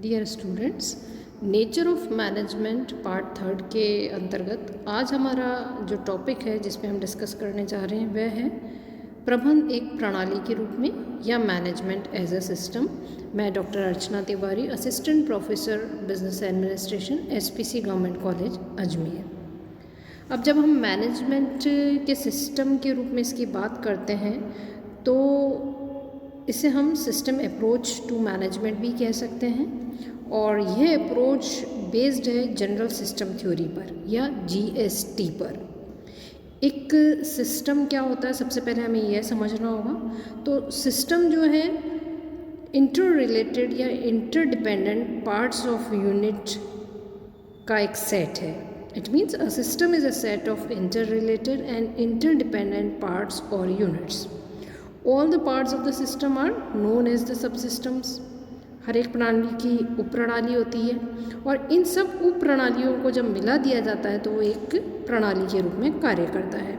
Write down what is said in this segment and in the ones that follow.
Dear students, nature of management part 3 के अंतर्गत आज हमारा जो टॉपिक है जिस पे हम डिस्कस करने जा रहे हैं वह है प्रबंधन एक प्रणाली के रूप में या मैनेजमेंट एज अ सिस्टम। मैं doctor Archana Tiwari, assistant professor business administration, SPC government college Ajmer. अब जब हम मैनेजमेंट के सिस्टम के रूप में इसकी बात करते हैं तो इसे हम सिस्टम अप्रोच टू मैनेजमेंट भी कह सकते हैं, और यह अप्रोच बेस्ड है जनरल सिस्टम थ्योरी पर या जीएसटी पर। एक सिस्टम क्या होता है, सबसे पहले हमें यह समझना होगा। तो सिस्टम जो है इंटर रिलेटेड या इंटरडिपेंडेंट पार्ट्स ऑफ यूनिट का एक सेट है। It means a system is a set of inter related and interdependent parts और units. All the parts of the system are known as the subsystems। हर एक प्रणाली की उप प्रणाली होती है और इन सब उप प्रणालियों को जब मिला दिया जाता है तो वो एक प्रणाली के रूप में कार्य करता है।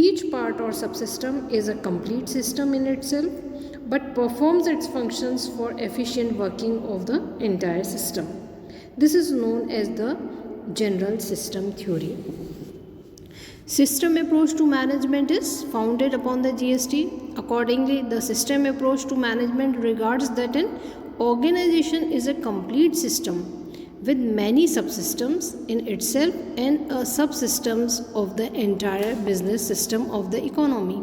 Each part or subsystem is a complete system in itself but performs its functions for efficient working of the entire system. This is known as the general system theory. System approach to management is founded upon the GST. Accordingly, the system approach to management regards that an organization is a complete system with many subsystems in itself and subsystems of the entire business system of the economy.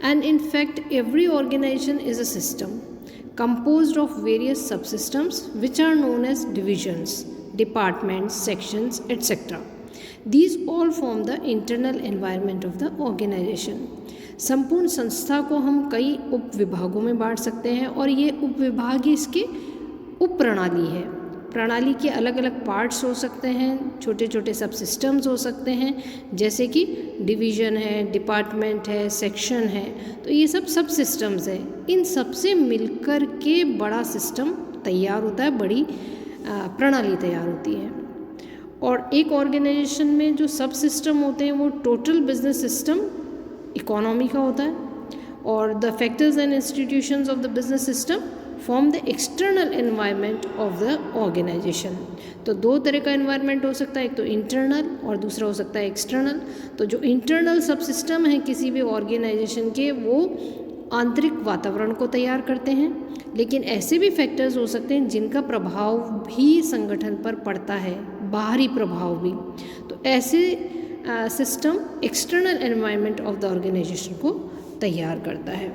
And in fact, every organization is a system composed of various subsystems which are known as divisions, departments, sections, etc. These all form the internal environment of the organization. संपूर्ण संस्था को हम कई उप विभागों में बांट सकते हैं और ये उप विभाग ही इसके उप प्रणाली है। प्रणाली के अलग अलग पार्ट्स हो सकते हैं, छोटे छोटे सब सिस्टम्स हो सकते हैं, जैसे कि डिवीज़न है, डिपार्टमेंट है, सेक्शन है। तो ये सब सिस्टम्स है। इन सब से मिलकर के बड़ा सिस्टम तैयार होता है, बड़ी प्रणाली तैयार होती है। और एक ऑर्गेनाइजेशन में जो सब सिस्टम होते हैं वो टोटल बिजनेस सिस्टम इकोनॉमी का होता है, और the factors and institutions of the business system form the external environment of the organisation. तो दो तरह का एनवायरनमेंट हो सकता है, एक तो इंटरनल और दूसरा हो सकता है एक्सटर्नल। तो जो इंटरनल सब सिस्टम है किसी भी ऑर्गेनाइजेशन के, वो आंतरिक वातावरण को तैयार करते हैं, लेकिन ऐसे भी फैक्टर्स हो सकते हैं जिनका प्रभाव भी संगठन पर पड़ता है, बाहरी प्रभाव भी। तो ऐसे system external environment of the organisation को तैयार करता है।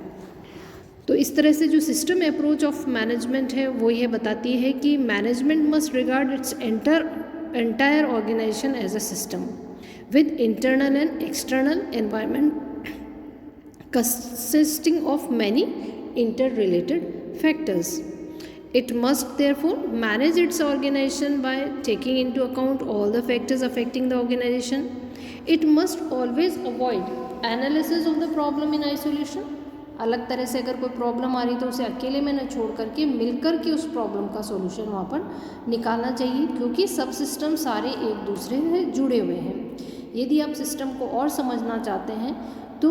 तो इस तरह से जो सिस्टम अप्रोच ऑफ मैनेजमेंट है वो ये बताती है कि management must regard its entire organisation as a system with internal and external environment consisting of many interrelated factors. It must therefore manage its organization by taking into account all the factors affecting the organization. It must always avoid analysis of the problem in isolation. अलग तरह से अगर कोई problem आ रही तो उसे अकेले में न छोड़ करके मिलकर के उस प्रॉब्लम का सॉल्यूशन वहाँ पर निकालना चाहिए, क्योंकि सब सिस्टम सारे एक दूसरे से जुड़े हुए हैं। यदि आप सिस्टम को और समझना चाहते हैं तो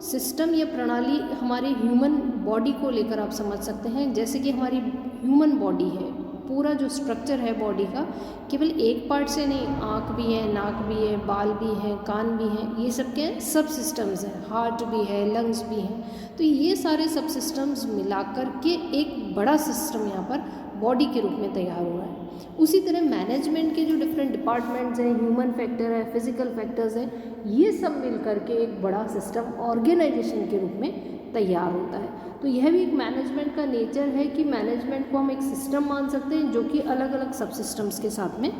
सिस्टम या प्रणाली हमारे ह्यूमन बॉडी को लेकर आप समझ सकते हैं। जैसे कि हमारी ह्यूमन बॉडी है, पूरा जो स्ट्रक्चर है बॉडी का केवल एक पार्ट से नहीं, आँख भी है, नाक भी है, बाल भी हैं, कान भी हैं, ये सब क्या सब सिस्टम्स हैं, हार्ट भी है, लंग्स भी हैं। तो ये सारे सब सिस्टम्स मिलाकर के एक बड़ा सिस्टम यहाँ पर बॉडी के रूप में तैयार हुआ है। उसी तरह मैनेजमेंट के जो डिफरेंट डिपार्टमेंट्स हैं, ह्यूमन फैक्टर है, फिजिकल फैक्टर्स हैं, ये सब मिलकर के एक बड़ा सिस्टम ऑर्गेनाइजेशन के रूप में तैयार होता है। तो यह भी एक मैनेजमेंट का नेचर है कि मैनेजमेंट को हम एक सिस्टम मान सकते हैं जो कि अलग अलग सब सिस्टम्स के साथ में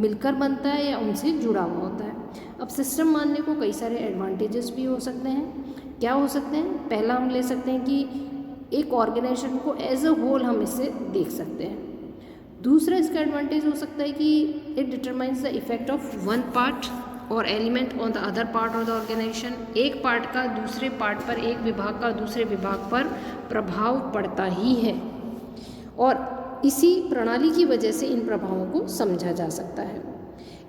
मिलकर बनता है या उनसे जुड़ा हुआ होता है। अब सिस्टम मानने को कई सारे एडवांटेजेस भी हो सकते हैं। क्या हो सकते हैं? पहला हम ले सकते हैं कि एक ऑर्गेनाइजेशन को एज अ होल हम इसे देख सकते हैं। दूसरा इसका एडवांटेज हो सकता है कि it determines the effect of one part और element on the other part of the organisation. एक पार्ट का दूसरे पार्ट पर, एक विभाग का दूसरे विभाग पर प्रभाव पड़ता ही है, और इसी प्रणाली की वजह से इन प्रभावों को समझा जा सकता है।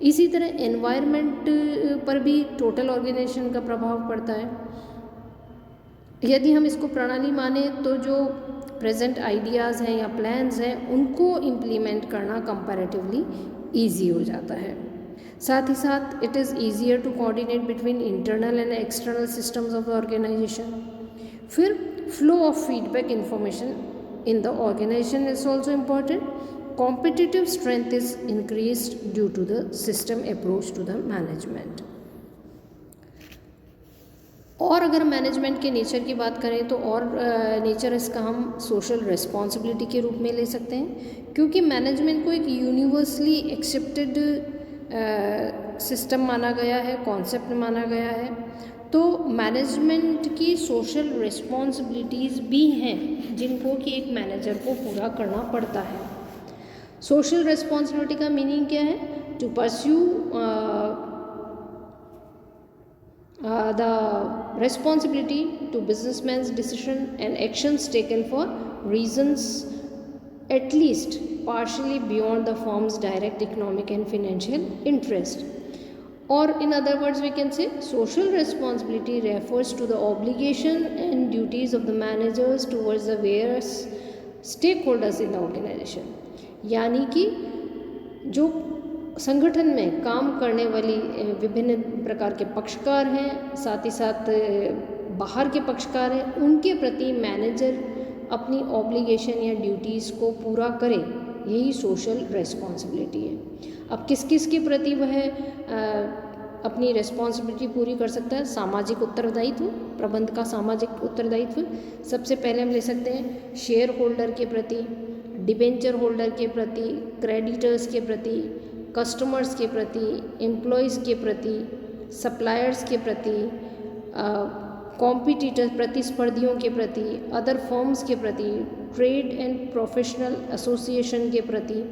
इसी तरह एनवायरनमेंट पर भी टोटल ऑर्गेनाइजेशन का प्रभाव पड़ता है। यदि हम इसको प्रणाली माने तो जो प्रेजेंट आइडियाज़ हैं या प्लान्स हैं उनको इम्प्लीमेंट करना कंपैरेटिवली ईजी हो जाता है। साथ ही साथ it is easier to coordinate between internal and external systems of the organisation. फिर flow of feedback information in the organisation is also important. Competitive strength is increased due to the system approach to the management. और अगर management के nature की बात करें तो और nature इसका हम सोशल रिस्पॉन्सिबिलिटी के रूप में ले सकते हैं, क्योंकि मैनेजमेंट को एक यूनिवर्सली एक्सेप्टेड सिस्टम माना गया है, कॉन्सेप्ट माना गया है। तो मैनेजमेंट की सोशल रिस्पॉन्सिबिलिटीज़ भी हैं जिनको कि एक मैनेजर को पूरा करना पड़ता है। सोशल रिस्पॉन्सिबिलिटी का मीनिंग क्या है? To pursue the responsibility to businessman's decision and actions taken for reasons at least partially beyond the firm's direct economic and financial interest. Or in other words we can say social responsibility refers to the obligation and duties of the managers towards the various stakeholders in the organization. यानी कि जो संगठन में काम करने वाली विभिन्न प्रकार के पक्षकार हैं, साथ ही साथ बाहर के पक्षकार हैं, उनके प्रति मैनेजर अपनी ऑब्लिगेशन या ड्यूटीज़ को पूरा करे, यही सोशल रिस्पॉन्सिबिलिटी है। अब किस किस के प्रति वह अपनी रिस्पॉन्सिबिलिटी पूरी कर सकता है? सामाजिक उत्तरदायित्व, प्रबंध का सामाजिक उत्तरदायित्व सबसे पहले हम ले सकते हैं शेयर होल्डर के प्रति, डिबेंचर होल्डर के प्रति, क्रेडिटर्स के प्रति, कस्टमर्स के प्रति, एम्प्लॉयज़ के प्रति, सप्लायर्स के प्रति, कॉम्पिटिटर प्रतिस्पर्धियों के प्रति, अदर फर्म्स के प्रति, ट्रेड एंड प्रोफेशनल एसोसिएशन के प्रति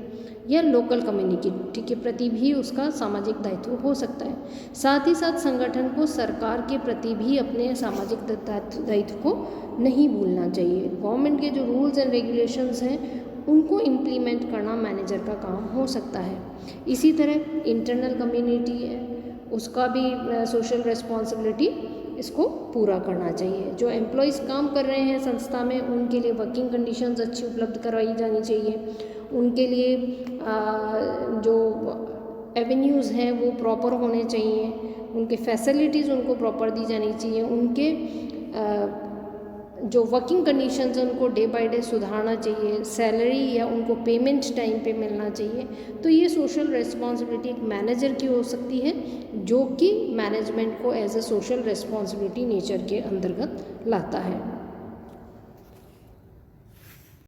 या लोकल कम्युनिटी के प्रति भी उसका सामाजिक दायित्व हो सकता है। साथ ही साथ संगठन को सरकार के प्रति भी अपने सामाजिक दायित्व को नहीं भूलना चाहिए। गवर्नमेंट के जो रूल्स एंड रेगुलेशंस हैं उनको इम्प्लीमेंट करना मैनेजर का काम हो सकता है। इसी तरह इंटरनल कम्युनिटी है, उसका भी सोशल रिस्पॉन्सिबिलिटी इसको पूरा करना चाहिए। जो एम्प्लॉयज़ काम कर रहे हैं संस्था में उनके लिए वर्किंग कंडीशंस अच्छी उपलब्ध करवाई जानी चाहिए, उनके लिए जो एवेन्यूज़ हैं वो प्रॉपर होने चाहिए, उनके फैसिलिटीज़ उनको प्रॉपर दी जानी चाहिए, उनके जो वर्किंग कंडीशंस हैं उनको डे बाय डे सुधारना चाहिए, सैलरी या उनको पेमेंट टाइम पे मिलना चाहिए। तो ये सोशल रिस्पॉन्सिबिलिटी एक मैनेजर की हो सकती है जो कि मैनेजमेंट को as a social responsibility nature के अंतर्गत लाता है।